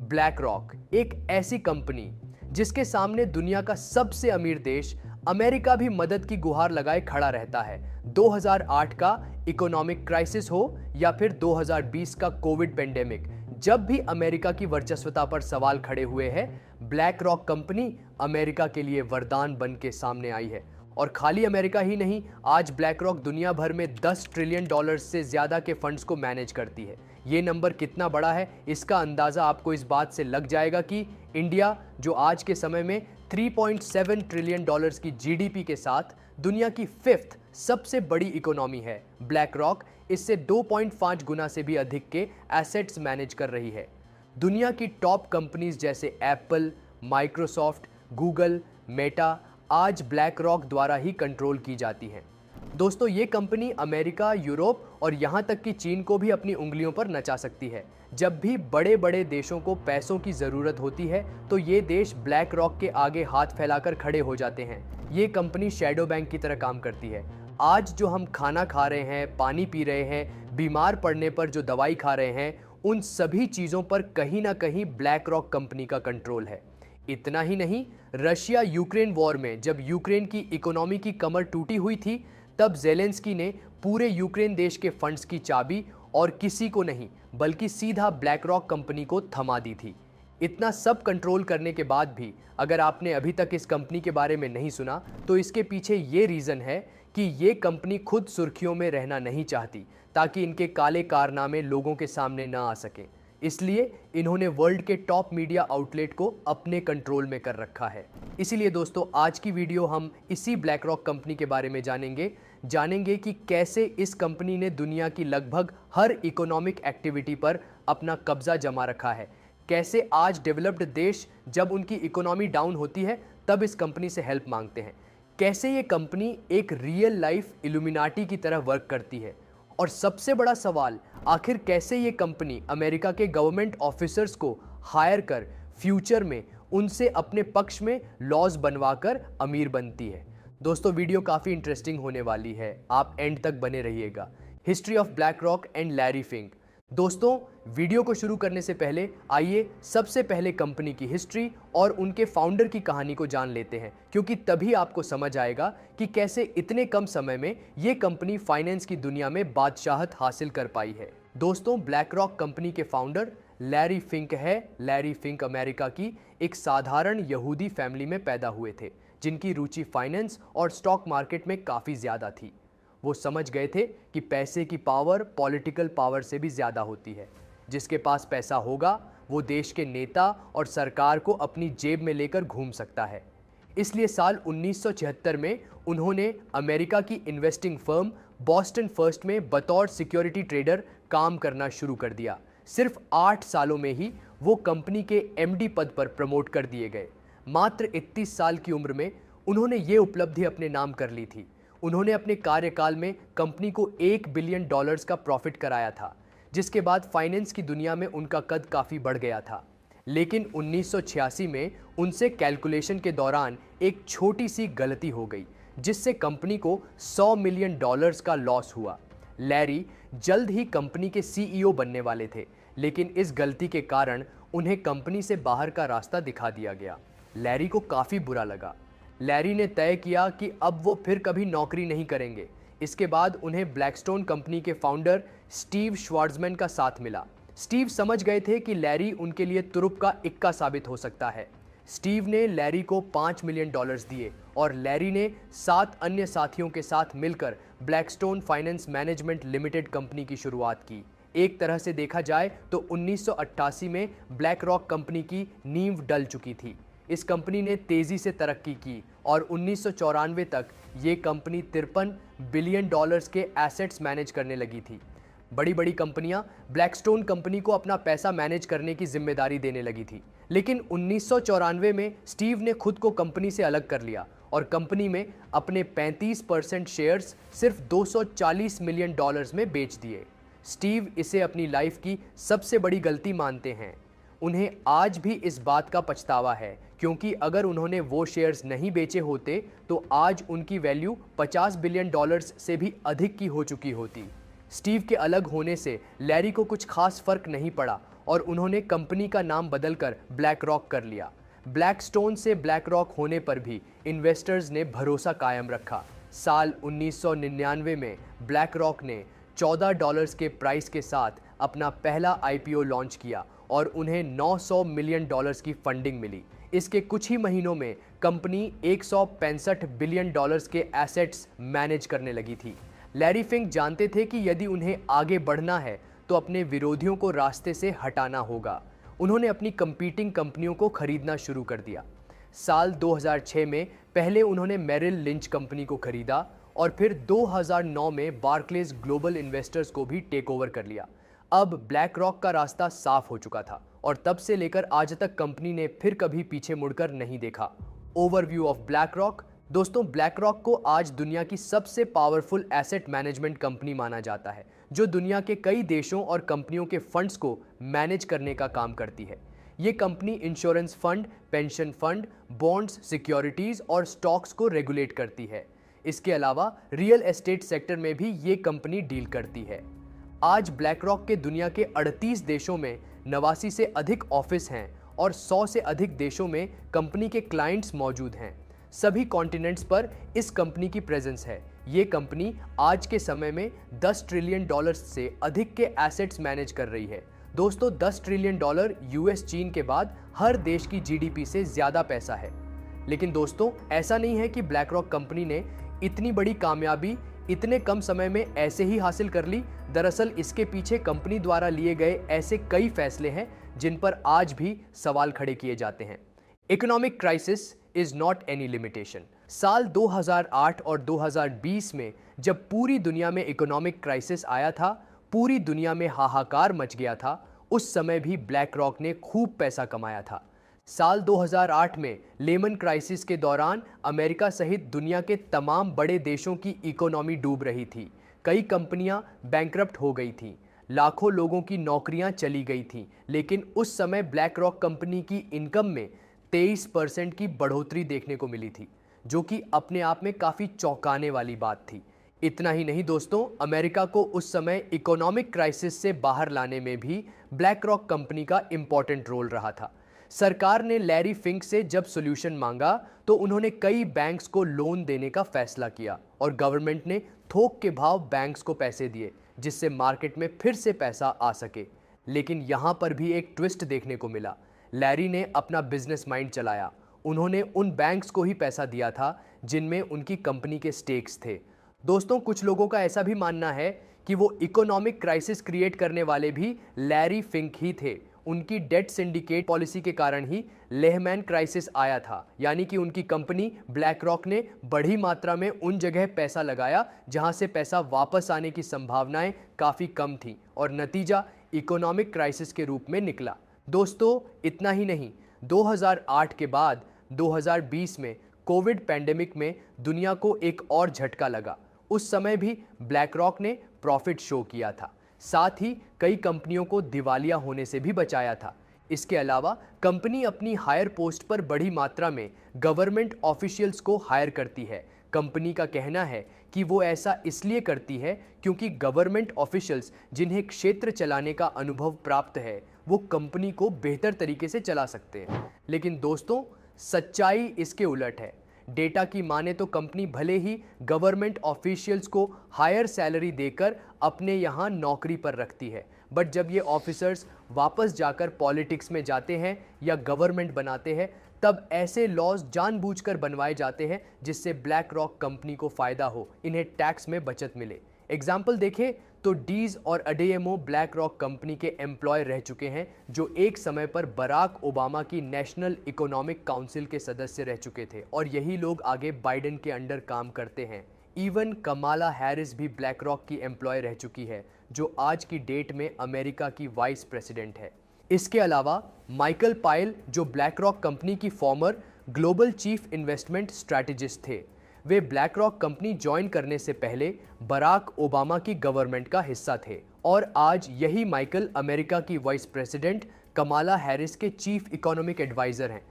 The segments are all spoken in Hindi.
ब्लैक रॉक एक ऐसी कंपनी जिसके सामने दुनिया का सबसे अमीर देश अमेरिका भी मदद की गुहार लगाए खड़ा रहता है। 2008 का इकोनॉमिक क्राइसिस हो या फिर 2020 का कोविड पेंडेमिक, जब भी अमेरिका की वर्चस्वता पर सवाल खड़े हुए हैं, ब्लैक रॉक कंपनी अमेरिका के लिए वरदान बन के सामने आई है। और खाली अमेरिका ही नहीं, आज ब्लैक रॉक दुनिया भर में 10 ट्रिलियन डॉलर्स से ज्यादा के फंड्स को मैनेज करती है। ये नंबर कितना बड़ा है, इसका अंदाजा आपको इस बात से लग जाएगा कि इंडिया, जो आज के समय में 3.7 ट्रिलियन डॉलर्स की जीडीपी के साथ दुनिया की 5th सबसे बड़ी इकोनॉमी है, ब्लैक रॉक इससे 2.5 गुना से भी अधिक के एसेट्स मैनेज कर रही है। दुनिया की टॉप कंपनीज जैसे एप्पल, माइक्रोसॉफ्ट, गूगल, मेटा आज ब्लैक रॉक द्वारा ही कंट्रोल की जाती हैं। दोस्तों, ये कंपनी अमेरिका, यूरोप और यहाँ तक कि चीन को भी अपनी उंगलियों पर नचा सकती है। जब भी बड़े बड़े देशों को पैसों की ज़रूरत होती है तो ये देश ब्लैक रॉक के आगे हाथ फैलाकर खड़े हो जाते हैं। ये कंपनी शैडो बैंक की तरह काम करती है। आज जो हम खाना खा रहे हैं, पानी पी रहे हैं, बीमार पड़ने पर जो दवाई खा रहे हैं, उन सभी चीज़ों पर कहीं ना कहीं ब्लैक रॉक कंपनी का कंट्रोल है। इतना ही नहीं, रशिया यूक्रेन वॉर में जब यूक्रेन की इकोनॉमी की कमर टूटी हुई थी, तब ज़ेलेंस्की ने पूरे यूक्रेन देश के फंड्स की चाबी और किसी को नहीं बल्कि सीधा ब्लैक रॉक कंपनी को थमा दी थी। इतना सब कंट्रोल करने के बाद भी अगर आपने अभी तक इस कंपनी के बारे में नहीं सुना, तो इसके पीछे ये रीज़न है कि ये कंपनी खुद सुर्खियों में रहना नहीं चाहती, ताकि इनके काले कारनामे लोगों के सामने न आ सकें। इसलिए इन्होंने वर्ल्ड के टॉप मीडिया आउटलेट को अपने कंट्रोल में कर रखा है। इसीलिए दोस्तों, आज की वीडियो हम इसी ब्लैक रॉक कंपनी के बारे में जानेंगे कि कैसे इस कंपनी ने दुनिया की लगभग हर इकोनॉमिक एक्टिविटी पर अपना कब्जा जमा रखा है। कैसे आज डेवलप्ड देश जब उनकी इकोनॉमी डाउन होती है तब इस कंपनी से हेल्प मांगते हैं। कैसे ये कंपनी एक रियल लाइफ इल्यूमिनाटी की तरह वर्क करती है। और सबसे बड़ा सवाल, आखिर कैसे ये कंपनी अमेरिका के गवर्नमेंट ऑफिसर्स को हायर कर फ्यूचर में उनसे अपने पक्ष में लॉज बनवाकर अमीर बनती है। दोस्तों, वीडियो काफ़ी इंटरेस्टिंग होने वाली है, आप एंड तक बने रहिएगा। History of black rock and Larry Fink. दोस्तों, वीडियो को शुरू करने से पहले आइए सबसे पहले कंपनी की हिस्ट्री और उनके फाउंडर की कहानी को जान लेते हैं, क्योंकि तभी आपको समझ आएगा कि कैसे इतने कम समय में ये कंपनी फाइनेंस की दुनिया में बादशाहत हासिल कर पाई है। दोस्तों, ब्लैक रॉक कंपनी के फाउंडर लैरी फिंक है। लैरी फिंक अमेरिका की एक साधारण यहूदी फैमिली में पैदा हुए थे, जिनकी रुचि फाइनेंस और स्टॉक मार्केट में काफ़ी ज़्यादा थी। वो समझ गए थे कि पैसे की पावर पॉलिटिकल पावर से भी ज़्यादा होती है। जिसके पास पैसा होगा वो देश के नेता और सरकार को अपनी जेब में लेकर घूम सकता है। इसलिए साल 1976 में उन्होंने अमेरिका की इन्वेस्टिंग फर्म बॉस्टन फर्स्ट में बतौर सिक्योरिटी ट्रेडर काम करना शुरू कर दिया। सिर्फ 8 सालों में ही वो कंपनी के एमडी पद पर प्रमोट कर दिए गए। मात्र 31 साल की उम्र में उन्होंने ये उपलब्धि अपने नाम कर ली थी। उन्होंने अपने कार्यकाल में कंपनी को $1 बिलियन का प्रॉफिट कराया था, जिसके बाद फाइनेंस की दुनिया में उनका कद काफ़ी बढ़ गया था। लेकिन 1986 में उनसे कैलकुलेशन के दौरान एक छोटी सी गलती हो गई, जिससे कंपनी को $100 मिलियन का लॉस हुआ। लैरी जल्द ही कंपनी के सीईओ बनने वाले थे, लेकिन इस गलती के कारण उन्हें कंपनी से बाहर का रास्ता दिखा दिया गया। लैरी को काफ़ी बुरा लगा। लैरी ने तय किया कि अब वो फिर कभी नौकरी नहीं करेंगे। इसके बाद उन्हें ब्लैकस्टोन कंपनी के फाउंडर स्टीव श्वार्ट्जमैन का साथ मिला। स्टीव समझ गए थे कि लैरी उनके लिए तुरुप का इक्का साबित हो सकता है। स्टीव ने लैरी को $5 मिलियन दिए और लैरी ने 7 अन्य साथियों के साथ मिलकर Blackstone finance management limited company की शुरुआत की। एक तरह से देखा जाए तो 1988 में ब्लैक रॉक कंपनी की नींव डल चुकी थी। इस कंपनी ने तेज़ी से तरक्की की और 1994 तक ये कंपनी $53 बिलियन के एसेट्स मैनेज करने लगी थी। बड़ी बड़ी कंपनियां ब्लैकस्टोन कंपनी को अपना पैसा मैनेज करने की जिम्मेदारी देने लगी थी। लेकिन 1994 में स्टीव ने खुद को कंपनी से अलग कर लिया और कंपनी में अपने 35% शेयर्स सिर्फ $240 मिलियन में बेच दिए। स्टीव इसे अपनी लाइफ की सबसे बड़ी गलती मानते हैं। उन्हें आज भी इस बात का पछतावा है, क्योंकि अगर उन्होंने वो शेयर्स नहीं बेचे होते तो आज उनकी वैल्यू $50 बिलियन से भी अधिक की हो चुकी होती। स्टीव के अलग होने से लैरी को कुछ खास फर्क नहीं पड़ा और उन्होंने कंपनी का नाम बदलकर ब्लैक रॉक कर लिया। ब्लैकस्टोन से ब्लैक रॉक होने पर भी इन्वेस्टर्स ने भरोसा कायम रखा। साल 1999 में ब्लैक रॉक ने $14 के प्राइस के साथ अपना पहला आईपीओ लॉन्च किया और उन्हें $900 मिलियन की फंडिंग मिली। इसके कुछ ही महीनों में कंपनी $165 बिलियन के एसेट्स मैनेज करने लगी थी। लैरी फिंक जानते थे कि यदि उन्हें आगे बढ़ना है तो अपने विरोधियों को रास्ते से हटाना होगा। उन्होंने अपनी कंपीटिंग कंपनियों को खरीदना शुरू कर दिया। साल 2006 में पहले उन्होंने मेरिल लिंच कंपनी को खरीदा और फिर 2009 में बार्कलेज ग्लोबल इन्वेस्टर्स को भी टेक ओवर कर लिया। अब ब्लैक रॉक का रास्ता साफ हो चुका था और तब से लेकर आज तक कंपनी ने फिर कभी पीछे मुड़कर नहीं देखा। Overview of black rock. दोस्तों, ब्लैक रॉक को आज दुनिया की सबसे पावरफुल एसेट मैनेजमेंट कंपनी माना जाता है, जो दुनिया के कई देशों और कंपनियों के फंड्स को मैनेज करने का काम करती है। ये company insurance fund, pension fund, bonds, securities और स्टॉक्स को रेगुलेट करती है। इसके अलावा रियल एस्टेट सेक्टर में भी ये कंपनी डील करती है। आज ब्लैक रॉक के दुनिया के 38 देशों में 89 से अधिक ऑफिस हैं और 100 से अधिक देशों में कंपनी के क्लाइंट्स मौजूद हैं। सभी कॉन्टिनेंट्स पर इस कंपनी की प्रेजेंस है। ये कंपनी आज के समय में $10 ट्रिलियन से अधिक के एसेट्स मैनेज कर रही है। दोस्तों, $10 ट्रिलियन यूएस, चीन के बाद हर देश की जीडीपी से ज्यादा पैसा है। लेकिन दोस्तों, ऐसा नहीं है कि ब्लैक रॉक कंपनी ने इतनी बड़ी कामयाबी इतने कम समय में ऐसे ही हासिल कर ली। दरअसल इसके पीछे कंपनी द्वारा लिए गए ऐसे कई फैसले हैं जिन पर आज भी सवाल खड़े किए जाते हैं। Economic crisis is not any limitation. साल 2008 और 2020 में जब पूरी दुनिया में इकोनॉमिक क्राइसिस आया था, पूरी दुनिया में हाहाकार मच गया था, उस समय भी ब्लैक रॉक ने खूब पैसा कमाया था। साल 2008 में लेमन क्राइसिस के दौरान अमेरिका सहित दुनिया के तमाम बड़े देशों की इकोनॉमी डूब रही थी। कई कंपनियां बैंकरप्ट हो गई थीं, लाखों लोगों की नौकरियां चली गई थीं, लेकिन उस समय ब्लैक रॉक कंपनी की इनकम में 23% की बढ़ोतरी देखने को मिली थी, जो कि अपने आप में काफ़ी चौंकाने वाली बात थी। इतना ही नहीं दोस्तों, अमेरिका को उस समय इकोनॉमिक क्राइसिस से बाहर लाने में भी ब्लैक रॉक कंपनी का इंपॉर्टेंट रोल रहा था। सरकार ने लैरी फिंक से जब सॉल्यूशन मांगा तो उन्होंने कई बैंक्स को लोन देने का फैसला किया और गवर्नमेंट ने थोक के भाव बैंक्स को पैसे दिए, जिससे मार्केट में फिर से पैसा आ सके। लेकिन यहाँ पर भी एक ट्विस्ट देखने को मिला। लैरी ने अपना बिजनेस माइंड चलाया। उन्होंने उन बैंक्स को ही पैसा दिया था जिनमें उनकी कंपनी के स्टेक्स थे। दोस्तों, कुछ लोगों का ऐसा भी मानना है कि वो इकोनॉमिक क्राइसिस क्रिएट करने वाले भी लैरी फिंक ही थे। उनकी डेट सिंडिकेट पॉलिसी के कारण ही लेहमैन क्राइसिस आया था, यानी कि उनकी कंपनी ब्लैक रॉक ने बड़ी मात्रा में उन जगह पैसा लगाया जहां से पैसा वापस आने की संभावनाएं काफ़ी कम थी और नतीजा इकोनॉमिक क्राइसिस के रूप में निकला। दोस्तों, इतना ही नहीं, 2008 के बाद 2020 में कोविड पैंडेमिक में दुनिया को एक और झटका लगा। उस समय भी ब्लैक रॉक ने प्रॉफिट शो किया था, साथ ही कई कंपनियों को दिवालिया होने से भी बचाया था। इसके अलावा कंपनी अपनी हायर पोस्ट पर बड़ी मात्रा में गवर्नमेंट ऑफिशियल्स को हायर करती है। कंपनी का कहना है कि वो ऐसा इसलिए करती है क्योंकि गवर्नमेंट ऑफिशियल्स जिन्हें क्षेत्र चलाने का अनुभव प्राप्त है, वो कंपनी को बेहतर तरीके से चला सकते हैं। लेकिन दोस्तों, सच्चाई इसके उलट है। डेटा की माने तो कंपनी भले ही गवर्नमेंट ऑफिशियल्स को हायर सैलरी देकर अपने यहाँ नौकरी पर रखती है, बट जब ये ऑफिसर्स वापस जाकर पॉलिटिक्स में जाते हैं या गवर्नमेंट बनाते हैं, तब ऐसे लॉज जानबूझकर बनवाए जाते हैं जिससे ब्लैक रॉक कंपनी को फ़ायदा हो, इन्हें टैक्स में बचत मिले। एग्जाम्पल देखें तो डीज और अडेएमओ ब्लैक रॉक कंपनी के एम्प्लॉय रह चुके हैं, जो एक समय पर बराक ओबामा की नेशनल इकोनॉमिक काउंसिल के सदस्य रह चुके थे और यही लोग आगे बाइडेन के अंडर काम करते हैं। इवन कमाला हैरिस भी ब्लैक रॉक की एम्प्लॉय रह चुकी है, जो आज की डेट में अमेरिका की वाइस प्रेसिडेंट है। इसके अलावा माइकल पायल, जो ब्लैक रॉक कंपनी की farmer global chief investment strategist थे, वे ब्लैक रॉक कंपनी ज्वाइन करने से पहले बराक ओबामा की गवर्नमेंट का हिस्सा थे और आज यही माइकल अमेरिका की वाइस प्रेसिडेंट कमाला हैरिस के चीफ इकोनॉमिक एडवाइज़र हैं।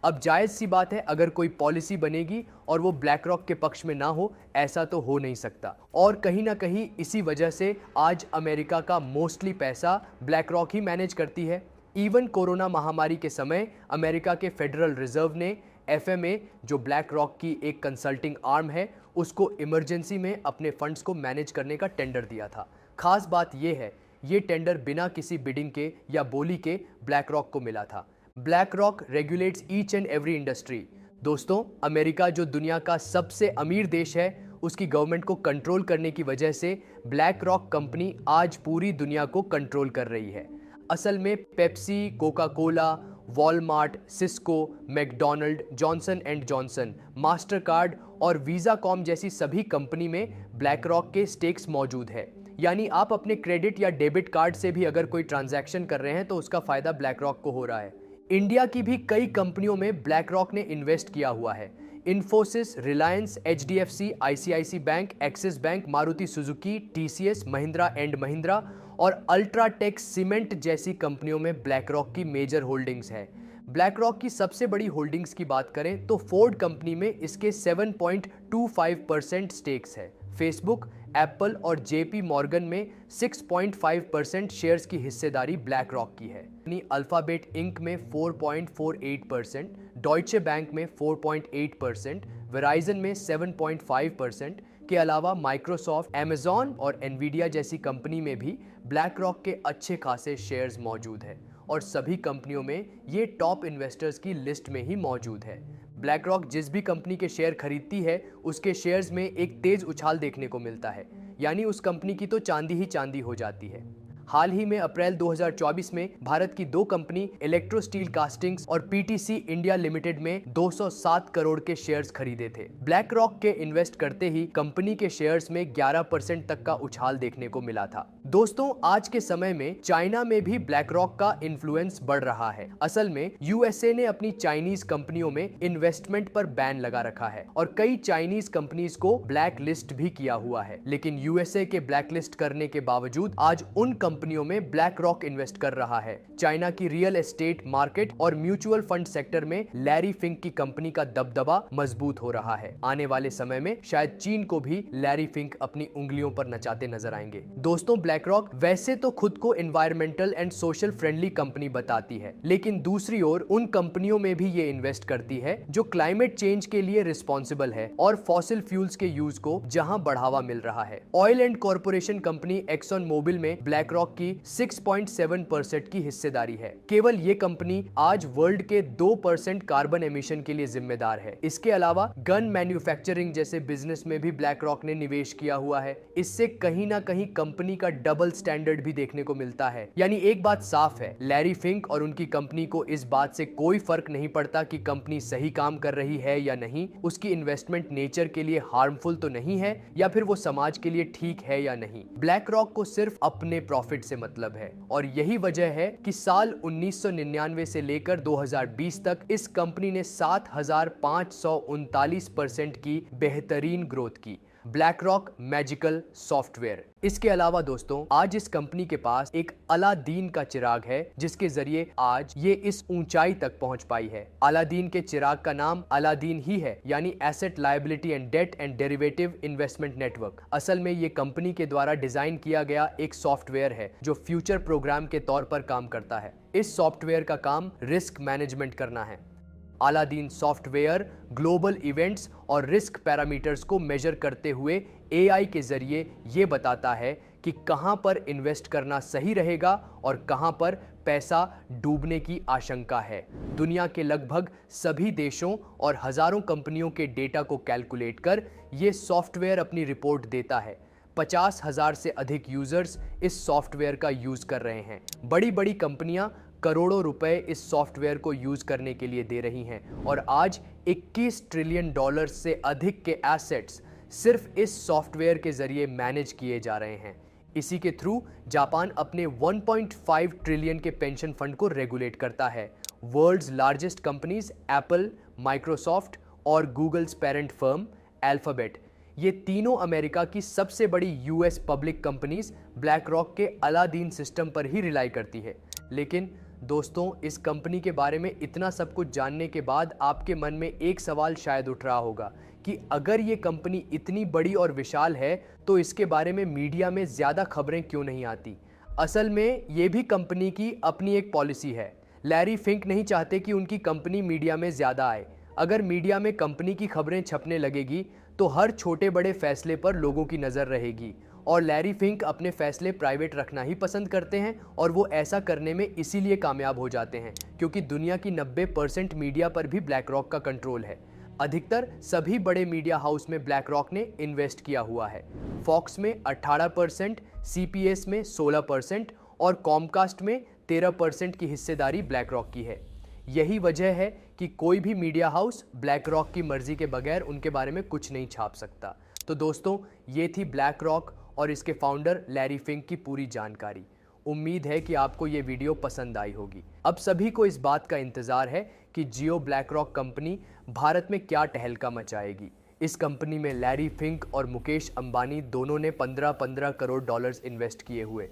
अब जायज़ सी बात है अगर कोई पॉलिसी बनेगी और वो ब्लैक रॉक के पक्ष में ना हो, ऐसा तो हो नहीं सकता। और कहीं ना कहीं इसी वजह से आज अमेरिका का मोस्टली पैसा ब्लैक रॉक ही मैनेज करती है। इवन कोरोना महामारी के समय अमेरिका के फेडरल रिजर्व ने एफएमए, जो ब्लैक रॉक की एक कंसल्टिंग आर्म है, उसको इमरजेंसी में अपने फंड्स को मैनेज करने का टेंडर दिया था। खास बात यह है, ये टेंडर बिना किसी बिडिंग के या बोली के ब्लैक रॉक को मिला था। Black rock regulates each and every industry. दोस्तों, अमेरिका जो दुनिया का सबसे अमीर देश है, उसकी गवर्नमेंट को कंट्रोल करने की वजह से ब्लैक रॉक कंपनी आज पूरी दुनिया को कंट्रोल कर रही है। असल में Pepsi, Coca Cola, Walmart, Cisco, McDonald, Johnson and Johnson, Mastercard और वीज़ाकॉम जैसी सभी कंपनी में ब्लैक रॉक के स्टेक्स मौजूद है। यानी आप अपने क्रेडिट या डेबिट कार्ड से भी अगर कोई ट्रांजैक्शन कर रहे हैं तो उसका फायदा ब्लैक रॉक को हो रहा है। इंडिया की भी कई कंपनियों में ब्लैक रॉक ने इन्वेस्ट किया हुआ है। Infosys, Reliance, HDFC, ICICI bank, Axis bank, Maruti Suzuki, TCS, Mahindra and Mahindra और अल्ट्राटेक सीमेंट जैसी कंपनियों में ब्लैक रॉक की मेजर होल्डिंग्स है। ब्लैक रॉक की सबसे बड़ी होल्डिंग्स की बात करें तो फोर्ड कंपनी में इसके 7.25% स्टेक्स है। फेसबुक, एप्पल और जेपी मॉर्गन में 6.5% शेयर्स की हिस्सेदारी ब्लैक रॉक की है। अल्फाबेट इंक में 4.48%, डॉइचे बैंक में 4.8%, वेराइजन में 7.5% के अलावा माइक्रोसॉफ्ट, अमेजॉन और एनवीडिया जैसी कंपनी में भी ब्लैक रॉक के अच्छे खासे शेयर्स मौजूद है और सभी कंपनियों में ये टॉप इन्वेस्टर्स की लिस्ट में ही मौजूद है। ब्लैक रॉक जिस भी कंपनी के शेयर खरीदती है, उसके शेयर्स में एक तेज उछाल देखने को मिलता है, यानी उस कंपनी की तो चांदी ही चांदी हो जाती है। हाल ही में अप्रैल 2024 में भारत की दो कंपनी इलेक्ट्रो स्टील कास्टिंग्स और पीटीसी इंडिया लिमिटेड में 207 करोड़ के शेयर्स खरीदे थे। ब्लैक रॉक के इन्वेस्ट करते ही कंपनी के शेयर्स में 11% तक का उछाल देखने को मिला था। दोस्तों, आज के समय में चाइना में भी ब्लैक रॉक का इन्फ्लुएंस बढ़ रहा है। असल में यूएसए ने अपनी चाइनीज कंपनियों में इन्वेस्टमेंट पर बैन लगा रखा है और कई चाइनीज कंपनीज को ब्लैक लिस्ट भी किया हुआ है। लेकिन यूएसए के ब्लैक लिस्ट करने के बावजूद आज उन कंपनियों में ब्लैक रॉक इन्वेस्ट कर रहा है। चाइना की रियल एस्टेट मार्केट और म्यूचुअल फंड सेक्टर में लैरी फिंक की कंपनी का दबदबा मजबूत हो रहा है। आने वाले समय में शायद चीन को भी लैरी फिंक अपनी उंगलियों पर नचाते नजर आएंगे। दोस्तों, ब्लैक रॉक वैसे तो खुद को environmental and social friendly company बताती है, लेकिन दूसरी ओर उन कंपनियों में भी ये इन्वेस्ट करती है जो क्लाइमेट चेंज के लिए रिस्पॉन्सिबल है और फॉसिल फ्यूल्स के यूज को जहां बढ़ावा मिल रहा है। Oil and corporation company Exxon Mobil में ब्लैक रॉक की 6.7% की हिस्सेदारी है। केवल ये कंपनी आज वर्ल्ड के 2% कार्बन एमिशन के लिए जिम्मेदार है। इसके अलावा गन मैन्युफैक्चरिंग जैसे बिजनेस में भी ब्लैक रॉक ने निवेश किया हुआ है। इससे कहीं ना कहीं कंपनी का डबल स्टैंडर्ड भी देखने को मिलता है। यानी एक बात साफ है, लैरी फिंक और उनकी कंपनी को इस बात से कोई फर्क नहीं पड़ता कि कंपनी सही काम कर रही है या नहीं, उसकी इन्वेस्टमेंट नेचर के लिए हार्मफुल तो नहीं है या फिर वो समाज के लिए ठीक है या नहीं। ब्लैक रॉक को सिर्फ अपने प्रॉफिट से मतलब है और यही वजह है कि साल 1999 से लेकर 2020 तक इस कंपनी ने 7,539% की बेहतरीन ग्रोथ की। Black rock magical software. इसके अलावा दोस्तों, आज इस कंपनी के पास एक अलादीन का चिराग है जिसके जरिए आज ये इस ऊंचाई तक पहुंच पाई है। अलादीन के चिराग का नाम अलादीन ही है, यानी asset liability and debt and derivative investment network. असल में ये कंपनी के द्वारा डिजाइन किया गया एक सॉफ्टवेयर है जो फ्यूचर प्रोग्राम के तौर पर काम करता है। इस सॉफ्टवेयर का काम रिस्क मैनेजमेंट करना है। अलादीन सॉफ्टवेयर ग्लोबल इवेंट्स और रिस्क पैरामीटर्स को मेजर करते हुए एआई के जरिए ये बताता है कि कहां पर इन्वेस्ट करना सही रहेगा और कहां पर पैसा डूबने की आशंका है। दुनिया के लगभग सभी देशों और हजारों कंपनियों के डेटा को कैलकुलेट कर ये सॉफ्टवेयर अपनी रिपोर्ट देता है। 50,000 से अधिक यूजर्स इस सॉफ्टवेयर का यूज कर रहे हैं। बड़ी बड़ी कंपनियां करोड़ों रुपए इस सॉफ्टवेयर को यूज करने के लिए दे रही हैं और आज 21 ट्रिलियन डॉलर से अधिक के एसेट्स सिर्फ इस सॉफ्टवेयर के जरिए मैनेज किए जा रहे हैं। इसी के थ्रू जापान अपने 1.5 ट्रिलियन के पेंशन फंड को रेगुलेट करता है। World's largest companies Apple, Microsoft और गूगल्स पेरेंट फर्म अल्फाबेट, ये तीनों अमेरिका की सबसे बड़ी US public companies BlackRock के अलादीन सिस्टम पर ही रिलाई करती है। लेकिन दोस्तों, इस कंपनी के बारे में इतना सब कुछ जानने के बाद आपके मन में एक सवाल शायद उठ रहा होगा कि अगर ये कंपनी इतनी बड़ी और विशाल है तो इसके बारे में मीडिया में ज़्यादा खबरें क्यों नहीं आती। असल में ये भी कंपनी की अपनी एक पॉलिसी है। लैरी फिंक नहीं चाहते कि उनकी कंपनी मीडिया में ज़्यादा आए। अगर मीडिया में कंपनी की खबरें छपने लगेगी तो हर छोटे बड़े फैसले पर लोगों की नज़र रहेगी और लैरी फिंक अपने फैसले प्राइवेट रखना ही पसंद करते हैं और वो ऐसा करने में इसीलिए कामयाब हो जाते हैं क्योंकि दुनिया की 90% मीडिया पर भी ब्लैक रॉक का कंट्रोल है। अधिकतर सभी बड़े मीडिया हाउस में ब्लैक रॉक ने इन्वेस्ट किया हुआ है। फॉक्स में 18%, CPS में 16% और कॉमकास्ट में 13% की हिस्सेदारी ब्लैक रॉक की है। यही वजह है कि कोई भी मीडिया हाउस ब्लैक रॉक की मर्जी के बगैर उनके बारे में कुछ नहीं छाप सकता। तो दोस्तों, ये थी ब्लैक रॉक और इसके फाउंडर लैरी फिंक की पूरी जानकारी। उम्मीद है कि आपको ये वीडियो पसंद आई होगी। अब सभी को इस बात का इंतज़ार है कि जियो ब्लैक रॉक कंपनी भारत में क्या टहलका मचाएगी। इस कंपनी में लैरी फिंक और मुकेश अंबानी दोनों ने 15-15 करोड़ डॉलर्स इन्वेस्ट किए हुए।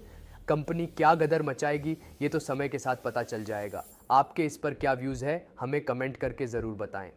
कंपनी क्या गदर मचाएगी ये तो समय के साथ पता चल जाएगा। आपके इस पर क्या व्यूज़ है हमें कमेंट करके ज़रूर बताएं।